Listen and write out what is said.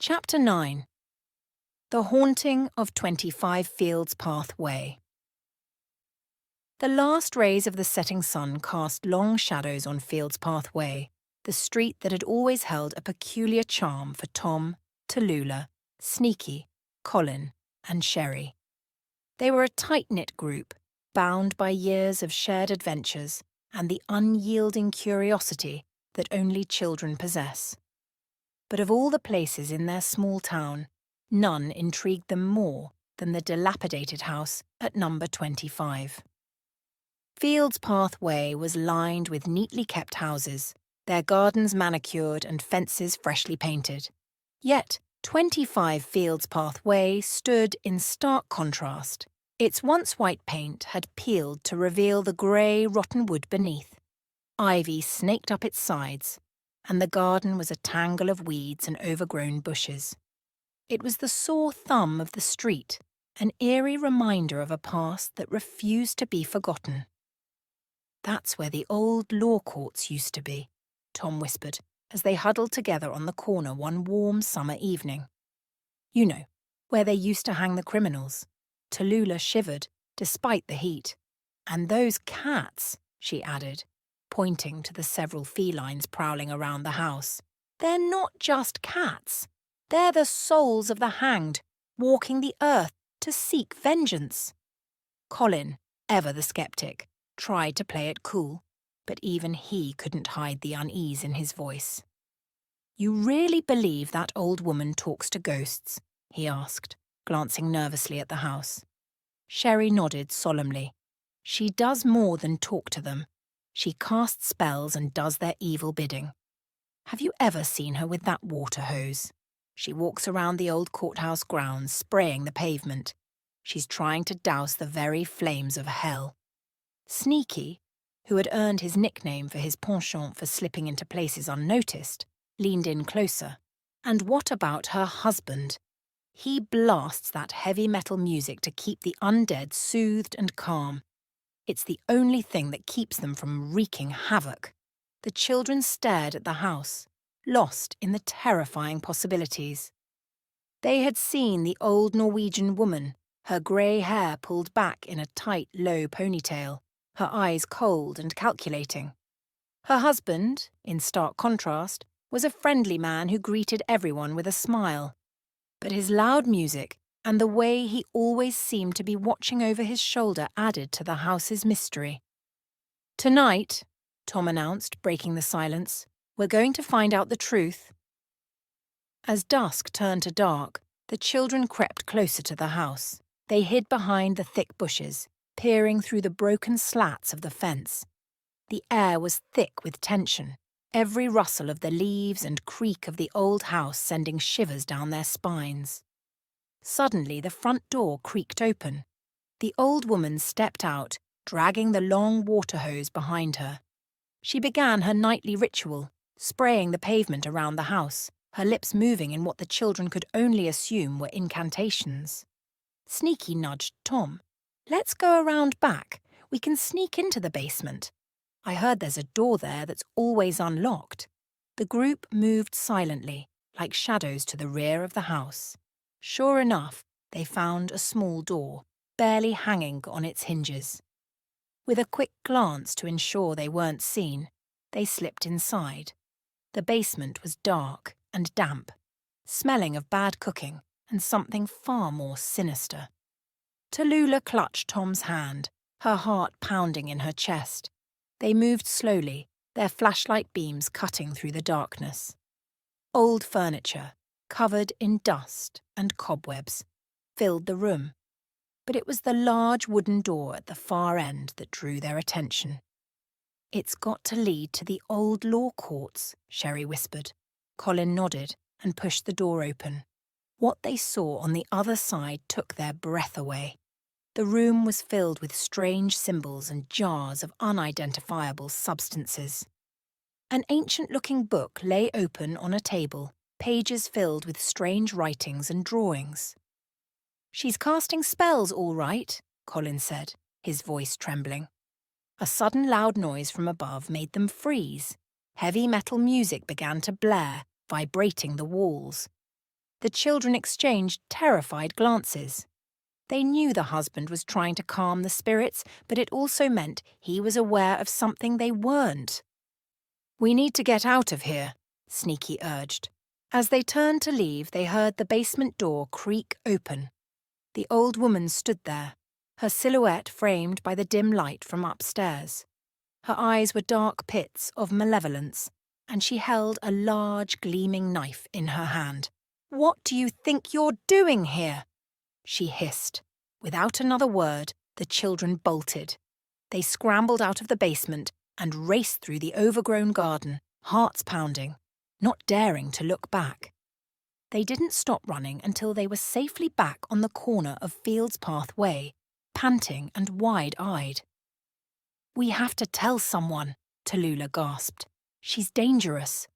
Chapter 9. The Haunting of 25 Fields Path Way. The last rays of the setting sun cast long shadows on Fields Path Way, the street that had always held a peculiar charm for Tom, Tallulah, Sneaky, Colin, and Sherry. They were a tight-knit group, bound by years of shared adventures and the unyielding curiosity that only children possess. But of all the places in their small town, none intrigued them more than the dilapidated house at number 25. Fields Path Way was lined with neatly kept houses, their gardens manicured and fences freshly painted. Yet 25 Fields Path Way stood in stark contrast. Its once white paint had peeled to reveal the grey, rotten wood beneath. Ivy snaked up its sides, and the garden was a tangle of weeds and overgrown bushes. It was the sore thumb of the street, an eerie reminder of a past that refused to be forgotten. "That's where the old law courts used to be," Tom whispered, as they huddled together on the corner one warm summer evening. "You know, where they used to hang the criminals." Tallulah shivered, despite the heat. "And those cats," she added, pointing to the several felines prowling around the house. "They're not just cats. They're the souls of the hanged, walking the earth to seek vengeance." Colin, ever the skeptic, tried to play it cool, but even he couldn't hide the unease in his voice. "You really believe that old woman talks to ghosts?" he asked, glancing nervously at the house. Sherry nodded solemnly. "She does more than talk to them. She casts spells and does their evil bidding. Have you ever seen her with that water hose? She walks around the old courthouse grounds, spraying the pavement. She's trying to douse the very flames of hell." Sneaky, who had earned his nickname for his penchant for slipping into places unnoticed, leaned in closer. "And what about her husband? He blasts that heavy metal music to keep the undead soothed and calm. It's the only thing that keeps them from wreaking havoc." The children stared at the house, lost in the terrifying possibilities. They had seen the old Norwegian woman, her grey hair pulled back in a tight, low ponytail, her eyes cold and calculating. Her husband, in stark contrast, was a friendly man who greeted everyone with a smile. But his loud music and the way he always seemed to be watching over his shoulder added to the house's mystery. "Tonight," Tom announced, breaking the silence, "we're going to find out the truth." As dusk turned to dark, the children crept closer to the house. They hid behind the thick bushes, peering through the broken slats of the fence. The air was thick with tension, every rustle of the leaves and creak of the old house sending shivers down their spines. Suddenly the front door creaked open. The old woman stepped out, dragging the long water hose behind her. She began her nightly ritual, spraying the pavement around the house, her lips moving in what the children could only assume were incantations. Sneaky nudged Tom. "Let's go around back. We can sneak into the basement. I heard there's a door there that's always unlocked." The group moved silently, like shadows to the rear of the house. Sure enough, they found a small door, barely hanging on its hinges. With a quick glance to ensure they weren't seen, they slipped inside. The basement was dark and damp, smelling of bad cooking and something far more sinister. Tallulah clutched Tom's hand, her heart pounding in her chest. They moved slowly, their flashlight beams cutting through the darkness. Old furniture, covered in dust and cobwebs, filled the room. But it was the large wooden door at the far end that drew their attention. "It's got to lead to the old law courts," Sherry whispered. Colin nodded and pushed the door open. What they saw on the other side took their breath away. The room was filled with strange symbols and jars of unidentifiable substances. An ancient-looking book lay open on a table, pages filled with strange writings and drawings. "She's casting spells, all right," Colin said, his voice trembling. A sudden loud noise from above made them freeze. Heavy metal music began to blare, vibrating the walls. The children exchanged terrified glances. They knew the husband was trying to calm the spirits, but it also meant he was aware of something they weren't. "We need to get out of here," Sneaky urged. As they turned to leave, they heard the basement door creak open. The old woman stood there, her silhouette framed by the dim light from upstairs. Her eyes were dark pits of malevolence, and she held a large, gleaming knife in her hand. "What do you think you're doing here?" she hissed. Without another word, the children bolted. They scrambled out of the basement and raced through the overgrown garden, hearts pounding, not daring to look back. They didn't stop running until they were safely back on the corner of Fields Path Way, panting and wide-eyed. "We have to tell someone," Tallulah gasped. "She's dangerous."